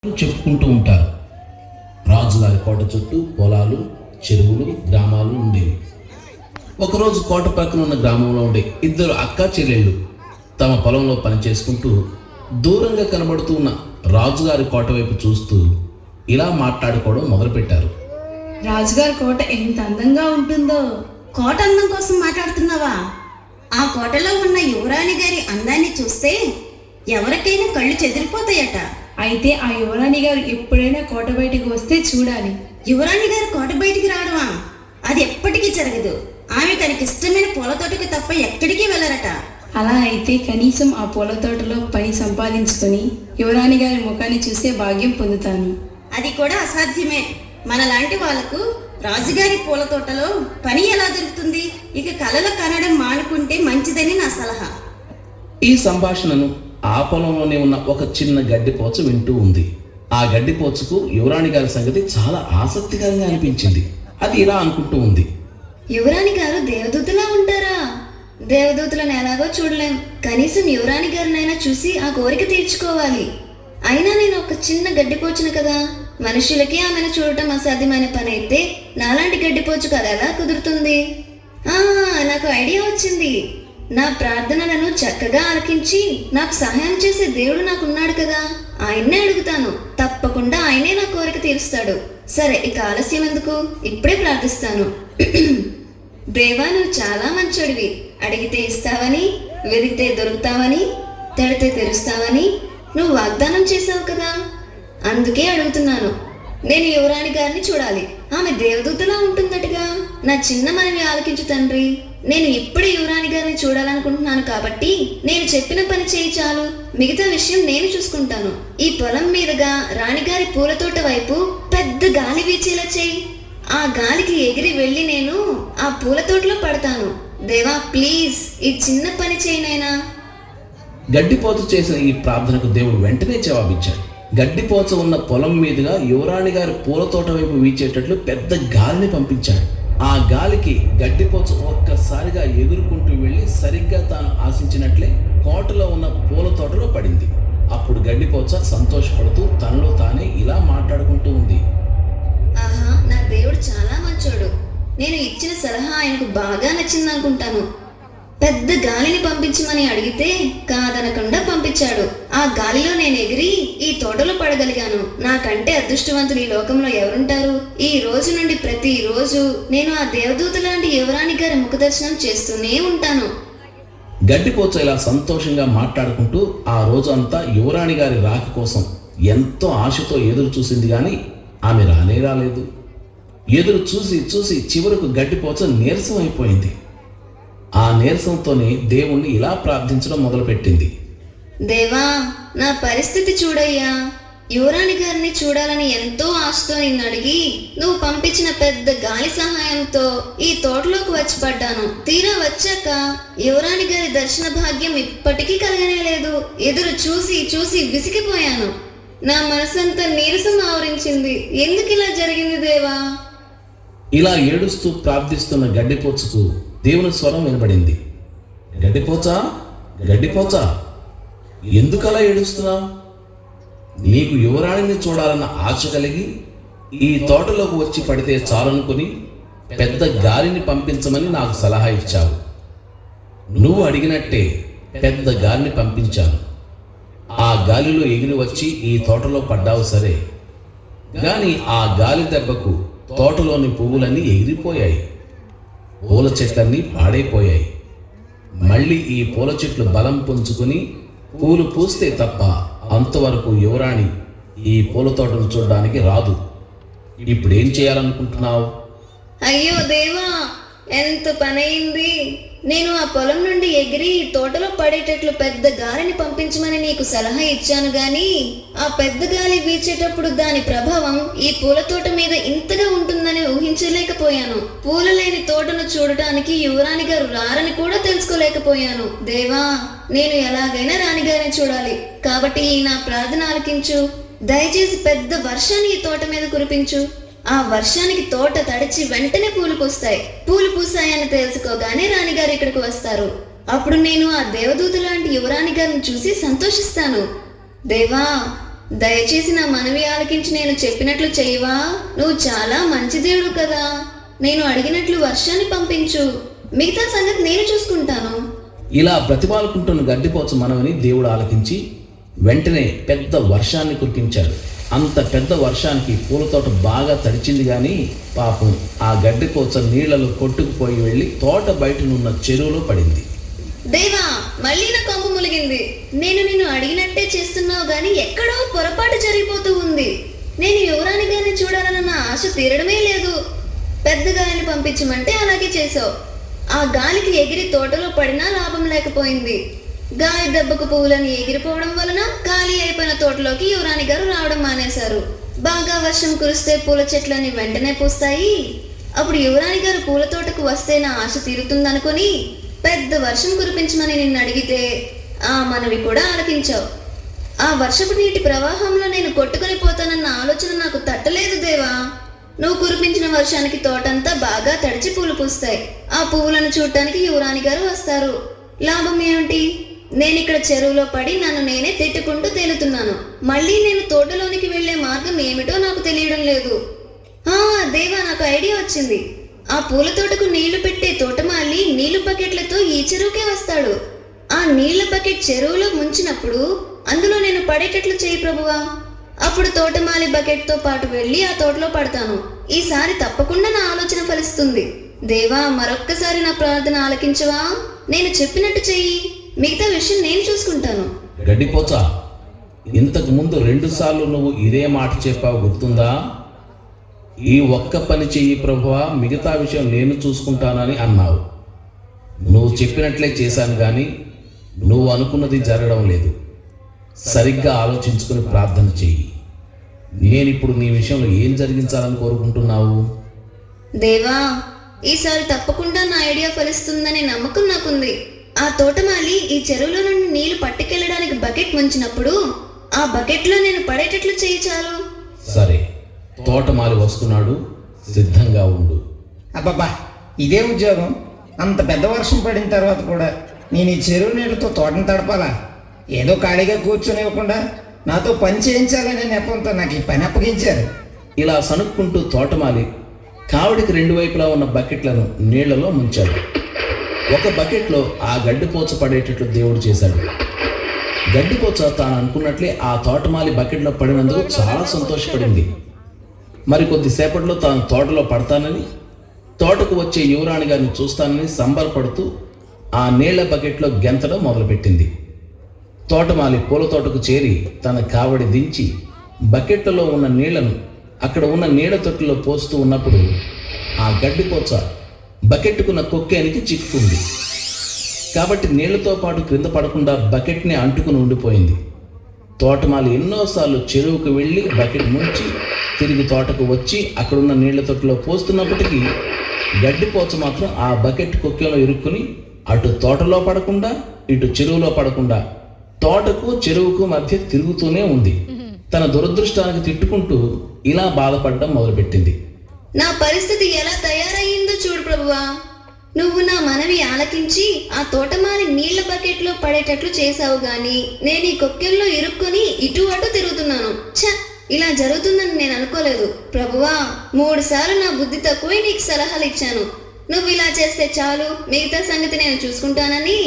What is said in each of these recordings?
చెప్పుకుంటూ ఉంటారు. రాజుగారి కోట చుట్టూ పొలాలు, చెరువులు, గ్రామాలు ఉండేవి. ఒకరోజు కోట పక్కన ఉన్న గ్రామంలో ఉండే ఇద్దరు అక్కా చెల్లెళ్ళు తమ పొలంలో పనిచేసుకుంటూ దూరంగా కనబడుతూ ఉన్న రాజుగారి కోట వైపు చూస్తూ ఇలా మాట్లాడుకోవడం మొదలుపెట్టారు. రాజుగారి కోట ఎంత అందంగా ఉంటుందో. కోట అందం కోసం మాట్లాడుతున్నావా? ఆ కోటలో ఉన్న యువరాణి గారి అందాన్ని చూస్తే ఎవరికైనా కళ్ళు చెదిరిపోతాయట. అయితే ఆ యువరాణి గారు ఎప్పుడైనా కోట బయటకు వస్తే చూడాలి. యువరాణి గారు కోట బయటికి రావడమా? అది ఎప్పటికీ జరగదు. ఆమె తనకిష్టమైన పూల తోటకి తప్ప ఎక్కడికి వెళ్ళరట. అలా అయితే కనీసం ఆ పూల తోటలో పని సంపాదించుకొని యువరాణి గారి ముఖాన్ని చూసే భాగ్యం పొందుతాను. అది కూడా అసాధ్యమే. మనలాంటి వాళ్లకు రాజుగారి పూల తోటలో పని ఎలా దొరుకుతుంది? ఇక కలలు కనడం మానుకుంటే మంచిదని నా సలహా. ఈ సంభాషణను ఆ పొలంలోనే ఉన్న ఒక చిన్న గడ్డిపోచ వింటూ ఉంది. ఆ గడ్డిపోచకు యువరాణి గారి సంగతి చాలా ఆసక్తికరంగా అనిపించింది. అది ఇలా అనుకుంటూ ఉంది. యువరాణి గారు దేవదూతలా ఉంటారా? దేవదూతలను ఎలాగో చూడలేం. కనీసం యువరాణి గారినైనా చూసి ఆ కోరిక తీర్చుకోవాలి. అయినా నేను ఒక చిన్న గడ్డిపోచును కదా. మనుషులకి ఆమెను చూడటం అసాధ్యమైన పని అయితే నాలాంటి గడ్డిపోచుకు అది ఎలా కుదురుతుంది? నాకు ఐడియా వచ్చింది. నా ప్రార్థనలను చక్కగా ఆలకించి నాకు సహాయం చేసే దేవుడు నాకున్నాడు కదా, ఆయన్నే అడుగుతాను. తప్పకుండా ఆయనే నా కోరిక తీరుస్తాడు. సరే, ఇక ఆలస్యం ఎందుకు, ఇప్పుడే ప్రార్థిస్తాను. దేవా, నువ్వు చాలా మంచోడివి. అడిగితే ఇస్తావని, వెదిగితే దొరుకుతావని, తెడితే తెరుస్తావని నువ్వు వాగ్దానం చేశావు కదా. అందుకే అడుగుతున్నాను. నేను యువరాణి గారిని చూడాలి. ఆమె దేవదూతలా ఉంటుందటగా. నా చిన్న మనవి ఆలకించు తండ్రి. నేను ఇప్పుడే యువరాణి గారిని చూడాలనుకుంటున్నాను కాబట్టి నేను చెప్పిన పని చేయి చాలు. మిగతా విషయం నేను చూసుకుంటాను. ఈ పొలం మీదుగా రాణిగారి పూల తోట వైపు పెద్ద గాలి వీచేలా చేయి. ఆ గాలికి ఎగిరి వెళ్ళి నేను ఆ పూల తోటలో పడతాను. దేవా, ప్లీజ్ ఈ చిన్న పని చేయనైనా. గడ్డిపోచ చేసిన ఈ ప్రార్థనకు దేవుడు వెంటనే జవాబిచ్చాడు. గడ్డిపోచ ఉన్న పొలం మీదుగా యువరాణి గారి పూల తోట వైపు వీచేటట్లు పెద్ద గాలిని పంపించాడు. ఆ గాలికి గడ్డిపోచ ఒక్కసారిగా ఎగురుకుంటూ వెళ్ళి సరిగ్గా తాను ఆశించినట్లే కోటలో ఉన్న పూల తోటలో పడింది. అప్పుడు గడ్డిపోచ సంతోషపడుతూ తనలో తానే ఇలా మాట్లాడుకుంటూ ఉంది. ఆహా, నా దేవుడు చాలా మంచోడు. నేను ఇచ్చిన సలహా ఆయనకు బాగా నచ్చింది అనుకుంటాను. పెద్ద గాలిని పంపించమని అడిగితే కాదనకుండా పంపించాడు. ఆ గాలిలో నేను ఎగిరి ఈ తోటలో పడగలిగాను. నాకంటే అదృష్టవంతులు ఈ లోకంలో ఎవరుంటారు? ఈ రోజు నుండి ప్రతి రోజు నేను ఆ దేవదూత లాంటి యువరాణి గారి ముఖదర్శనం చేస్తూనే ఉంటాను. గడ్డిపోచ ఇలా సంతోషంగా మాట్లాడుకుంటూ ఆ రోజు అంతా యువరాణి గారి రాక కోసం ఎంతో ఆశతో ఎదురు చూసింది, కానీ ఆమె రాలేదు. ఎదురు చూసి చూసి చివరకు గడ్డిపోచ నీరసం అయిపోయింది. ఆ నీరసంతోనే దేవుణ్ణి ఇలా ప్రార్థించడం మొదలుపెట్టింది. దేవా, నా పరిస్థితి చూడయ్యా. యువరాణి గారిని చూడాలని ఎంతో ఆశతో నిన్ను అడిగి నువ్వు పంపించిన పెద్ద గాలి సహాయంతో ఈ తోటలోకి వచ్చి పడ్డాను. తీరా వచ్చాక యువరాణి గారి దర్శన భాగ్యం ఇప్పటికీ కలగనేలేదు. ఎదురు చూసి చూసి విసిగిపోయాను. నా మనసంతా నీరసం ఆవరించింది. ఎందుకు ఇలా జరిగింది దేవా? ఇలా ఏడుస్తూ ప్రార్థిస్తున్న గడ్డిపోచకు దేవుని స్వరం వినబడింది. గడ్డిపోచా, ఎందుకలా ఏడుస్తున్నావు? నీకు యువరాణిని చూడాలన్న ఆశ కలిగి ఈ తోటలోకి వచ్చి పడితే చాలనుకుని పెద్ద గాలిని పంపించమని నాకు సలహా ఇచ్చావు. నువ్వు అడిగినట్టే పెద్ద గాలిని పంపించాను. ఆ గాలిలో ఎగిరి వచ్చి ఈ తోటలో పడ్డావు సరే, కానీ ఆ గాలి దెబ్బకు తోటలోని పువ్వులన్నీ ఎగిరిపోయాయి. పూల చెట్లన్నీ పాడైపోయాయి. మళ్ళీ ఈ పూల చెట్లు బలం పుంజుకుని పూలు పూస్తే తప్ప అంతవరకు యువరాణి ఈ పూల తోటను చూడడానికి రాదు. ఇప్పుడేం చేయాలనుకుంటున్నావు? అయ్యో దేవా, ఎంత పనయింది. నేను ఆ పొలం నుండి ఎగిరి ఈ తోటలో పడేటట్లు పెద్ద గాలిని పంపించమని నీకు సలహా ఇచ్చాను గాని ఆ పెద్ద గాలి వీచేటప్పుడు దాని ప్రభావం ఈ పూల తోట మీద ఇంతగా ఉంటుందని ఊహించలేకపోయాను. పూలు లేని తోటను చూడటానికి యువరాణి గారు రారని కూడా తెలుసుకోలేకపోయాను. దేవా, నేను ఎలాగైనా రాణిగారిని చూడాలి కాబట్టి నా ప్రార్థన ఆలకించు. దయచేసి పెద్ద వర్షాన్ని ఈ తోట మీద కురిపించు. ఆ వర్షానికి తోట తడిచి వెంటనే పూలు పూస్తాయి. పూలు పూసాయని తెలుసుకోగానే రాణిగారు ఇక్కడికి వస్తారు. అప్పుడు నేను ఆ దేవదూత లాంటి యువరాణి గారిని చూసి సంతోషిస్తాను. దేవా, దయచేసి నా మనవి ఆలకించి నేను చెప్పినట్లు చేయవా? నువ్వు చాలా మంచి దేవుడు కదా. నేను అడిగినట్లు వర్షాన్ని పంపించు, మిగతా సంగతి నేను చూసుకుంటాను. ఇలా బ్రతిమాలుకుంటున్న గడ్డిపోచ మనవిని దేవుడు ఆలకించి వెంటనే పెద్ద వర్షాన్ని కురిపించాడు. అంత పెద్ద వర్షానికి పూలతోట బాగా తడిచింది, కానీ పాపం ఆ గడ్డిపోచ నీళ్లలో కొట్టుకుపోయి వెళ్ళి తోట బయటనున్న చెరువులో పడింది. దేవా, మళ్ళీ నా కొంప ములిగింది. నేను నిన్ను అడిగినట్టే చేస్తున్నావు గాని ఎక్కడో పొరపాటు జరిగిపోతూ ఉంది. నేను యువరాణి గారిని చూడాలన్న నా ఆశ తీరడమే లేదు. పెద్ద గాలిని పంపించమంటే అలాగే చేసావు. ఆ గాలికి ఎగిరి తోటలో పడినా లాభం లేకపోయింది. గాలి దెబ్బకు పువ్వులని ఎగిరిపోవడం వలన ఖాళీ అయిపోయిన తోటలోకి యువరాణి గారు రావడం మానేశారు. బాగా వర్షం కురిస్తే పూల చెట్లన్నీ వెంటనే పూస్తాయి. అప్పుడు యువరాణి గారు పూల తోటకు వస్తే నా ఆశ తీరుతుందనుకొని పెద్ద వర్షం కురిపించమని నిన్ను అడిగితే ఆ మనవి కూడా ఆలకించావు. ఆ వర్షపు నీటి ప్రవాహంలో నేను కొట్టుకొని పోతానన్న ఆలోచన నాకు తట్టలేదు దేవా. నువ్వు కురిపించిన వర్షానికి తోటంతా బాగా తడిచి పూలు పూస్తాయి. ఆ పువ్వులను చూడటానికి యువరాణి గారు వస్తారు. లాభం ఏమిటి? నేనిక్కడ చెరువులో పడి నన్ను నేనే తిట్టుకుంటూ తేలుతున్నాను. మళ్ళీ నేను తోటలోనికి వెళ్లే మార్గం ఏమిటో నాకు తెలియడం లేదు. దేవా, నాకు ఐడియా వచ్చింది. ఆ పూల తోటకు నీళ్లు పెట్టే తోటమాలి నీళ్లు బకెట్లతో ఈ చెరువుకే వస్తాడు. ఆ నీళ్ల బకెట్ చెరువులో ముంచినప్పుడు అందులో నేను పడేటట్లు చేయి ప్రభువా. అప్పుడు తోటమాలి బకెట్ తో పాటు వెళ్ళి ఆ తోటలో పడతాను. ఈసారి తప్పకుండా నా ఆలోచన ఫలిస్తుంది. దేవా, మరొక్కసారి నా ప్రార్థన ఆలకించవా? నేను చెప్పినట్టు చెయ్యి, మిగతా విషయం నేను చూసుకుంటాను. గడ్డిపోచ, ఇంతకు ముందు 2 సార్లు నువ్వు ఇదే మాట చెప్పావు, గుర్తుందా? ఈ ఒక్క పని చెయ్యి ప్రభువా, మిగతా విషయం నేను చూసుకుంటానని అన్నావు. నువ్వు చెప్పినట్లే చేశాను, కానీ నువ్వు అనుకున్నది జరగడం లేదు. సరిగ్గా ఆలోచించుకుని ప్రార్థన చెయ్యి. నేనిప్పుడు నీ విషయంలో ఏం జరిగించాలని కోరుకుంటున్నావు? దేవా, ఈసారి తప్పకుండా నా ఐడియా ఫలిస్తుందనే నమ్మకం నాకుంది. ఆ తోటమాలి ఈ చెరువులో నుండి నీళ్లు పట్టుకెళ్ళడానికి బకెట్ ముంచినప్పుడు ఆ బకెట్లో నేను పడేటట్లు చేయి చాలు. సరే, తోటమాలి వస్తున్నాడు, సిద్ధంగా ఉండు. అబ్బబ్బా, ఇదే ఉద్యోగం. అంత పెద్ద వర్షం పడిన తర్వాత కూడా నేను ఈ చెరువు నీళ్ళతో తోటను తడపాలా? ఏదో ఖాళీగా కూర్చొనివ్వకుండా నాతో పని చేయించాలనే నెపంతో నాకు ఈ పని అప్పగించారు. ఇలా సనుక్కుంటూ తోటమాలి కావడికి 2 వైపులా ఉన్న బకెట్లను నీళ్లలో ముంచాడు. ఒక బకెట్లో ఆ గడ్డిపోచ పడేటట్లు దేవుడు చేశాడు. గడ్డిపోచ తాను అనుకున్నట్లే ఆ తోటమాలి బకెట్లో పడినందుకు చాలా సంతోషపడింది. మరి కొద్దిసేపట్లో తాను తోటలో పడతానని, తోటకు వచ్చే యువరాణి గారిని చూస్తానని సంబరపడుతూ ఆ నీళ్ల బకెట్లో గెంతడం మొదలుపెట్టింది. తోటమాలి పూల తోటకు చేరి తన కావడి దించి బకెట్లలో ఉన్న నీళ్లను అక్కడ ఉన్న నీడ తొట్టులో పోస్తూ ఉన్నప్పుడు ఆ గడ్డిపోచ బకెట్టుకున్న కొక్కేనికి చిక్కుకుంది. కాబట్టి నీళ్లతో పాటు క్రింద పడకుండా బకెట్ని అంటుకుని ఉండిపోయింది. తోటమాలి ఎన్నోసార్లు చెరువుకు వెళ్ళి బకెట్ ముంచి తిరిగి తోటకు వచ్చి అక్కడున్న నీళ్ల తొట్టులో పోస్తున్నప్పటికీ గడ్డిపోచ మాత్రం ఆ బకెట్ కొక్కేలో ఇరుక్కుని అటు తోటలో పడకుండా ఇటు చెరువులో పడకుండా తోటకు చెరువుకు మధ్య తిరుగుతూనే ఉంది. తన దురదృష్టానికి తిట్టుకుంటూ ఇలా బాధపడడం మొదలుపెట్టింది. నా పరిస్థితి ఎలా తయారయ్యిందో చూడు ప్రభువా. నువ్వు నా మనవి ఆలకించి ఆ తోటమాలి నీళ్ల బకెట్లో పడేటట్లు చేశావు గాని నేను ఈ కొక్కెల్లో ఇరుక్కొని ఇటు అటు తిరుగుతున్నాను. ఇలా జరుగుతుందని నేను అనుకోలేదు ప్రభువా. 3 సార్లు నా బుద్ధి తక్కువే నీకు సలహాలు ఇచ్చాను. నువ్వు ఇలా చేస్తే చాలు, మిగతా సంగతి నేను చూసుకుంటానని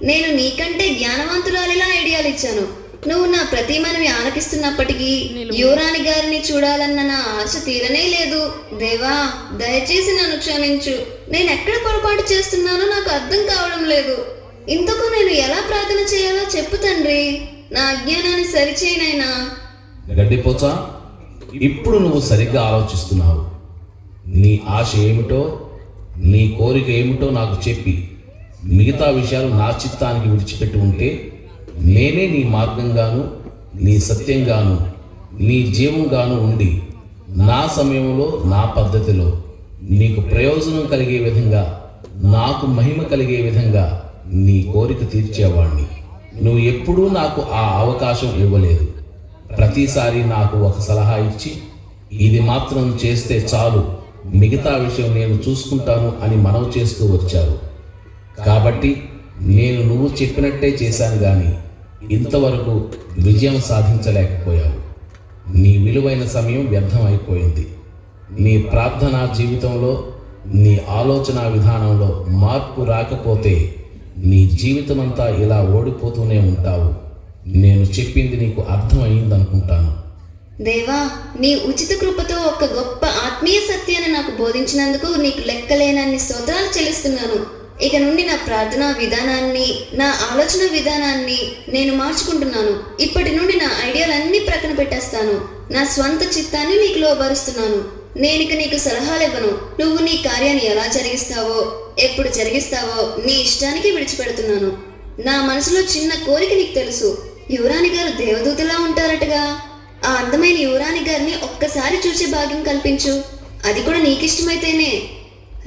నేను నీకంటే జ్ఞానవంతురాలిలా ఐడియాలు ఇచ్చాను. నువ్వు నా ప్రతి మనవి ఆలకిస్తున్నప్పటికీ యువరాణి గారిని చూడాలన్న నా ఆశ తీరనే లేదు. దేవా, దయచేసి నన్ను క్షమించు. నేను ఎక్కడ పొరపాటు చేస్తున్నానో నాకు అర్థం కావడం లేదు. ఇంతకు నేను ఎలా ప్రార్థన చేయాలో చెప్పు తండ్రి. నా అజ్ఞానాన్ని సరిచేయనైనా. గడ్డిపోచ, ఇప్పుడు నువ్వు సరిగ్గా ఆలోచిస్తున్నావు. నీ ఆశ ఏమిటో, నీ కోరిక ఏమిటో నాకు చెప్పి మిగతా విషయాలు నా చిత్తానికి విడిచిపెట్టి ఉంటే నేనే నీ మార్గంగాను నీ సత్యంగాను నీ జీవంగాను ఉండి నా సమయంలో నా పద్ధతిలో నీకు ప్రయోజనం కలిగే విధంగా, నాకు మహిమ కలిగే విధంగా నీ కోరిక తీర్చేవాణ్ణి. నువ్వు ఎప్పుడూ నాకు ఆ అవకాశం ఇవ్వలేదు. ప్రతిసారి నాకు ఒక సలహా ఇచ్చి ఇది మాత్రం చేస్తే చాలు, మిగతా విషయం నేను చూసుకుంటాను అని మనవి చేస్తూ వచ్చారు. కాబట్టి నువ్వు చెప్పినట్టే చేశాను, కానీ ఇంతవరకు విజయం సాధించలేకపోయావు. నీ విలువైన సమయం వ్యర్థం అయిపోయింది. నీ ప్రార్థనా జీవితంలో, నీ ఆలోచన విధానంలో మార్పు రాకపోతే నీ జీవితమంతా ఇలా ఓడిపోతూనే ఉంటావు. నేను చెప్పింది నీకు అర్థమైందనుకుంటాను. దేవా, నీ ఉచిత కృపతో ఒక గొప్ప ఆత్మీయ సత్యాన్ని నాకు బోధించినందుకు నీకు లెక్కలేనన్ని స్తోత్రాలు చెల్లిస్తున్నాను. ఇక నుండి నా ప్రార్థనా విధానాన్ని, నా ఆలోచన విధానాన్ని నేను మార్చుకుంటున్నాను. ఇప్పటి నుండి నా ఐడియాలన్నీ ప్రక్కన పెట్టేస్తాను. నా స్వంత చిత్తాన్ని నీకు లోబరుస్తున్నాను. నేనిక నీకు సలహాలు ఇవ్వను. నువ్వు నీ కార్యాన్ని ఎలా జరిగిస్తావో, ఎప్పుడు జరిగిస్తావో నీ ఇష్టానికి విడిచిపెడుతున్నాను. నా మనసులో చిన్న కోరిక నీకు తెలుసు. యువరాణి గారు దేవదూతలా ఉంటారటగా. ఆ అందమైన యువరాణి గారిని ఒక్కసారి చూసే భాగ్యం కల్పించు. అది కూడా నీకిష్టమైతేనే.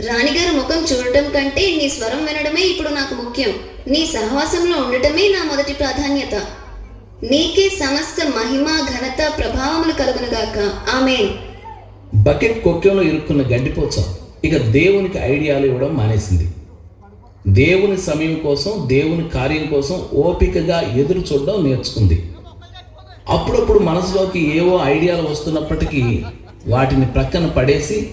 రాణిగారు ముఖం చూడటం కంటే నీ స్వరం వినడమే ఇప్పుడు నాకు ముఖ్యం. నీ సహవాసంలో ఉండటమే నా మొదటి ప్రాధాన్యత. నీకే సమస్త మహిమ, ఘనత, ప్రభావములు కలుగునుగాక. ఆమేన్. బకెట్ కొక్కెంలో ఇరుక్కున్న గడ్డిపోచ ఇక దేవునికి ఐడియాలు ఇవ్వడం మానేసింది. దేవుని సమయం కోసం, దేవుని కార్యం కోసం ఓపికగా ఎదురు చూడడం నేర్చుకుంది. అప్పుడప్పుడు మనసులోకి ఏవో ఐడియాలు వస్తున్నప్పటికీ వాటిని ప్రక్కన పడేసి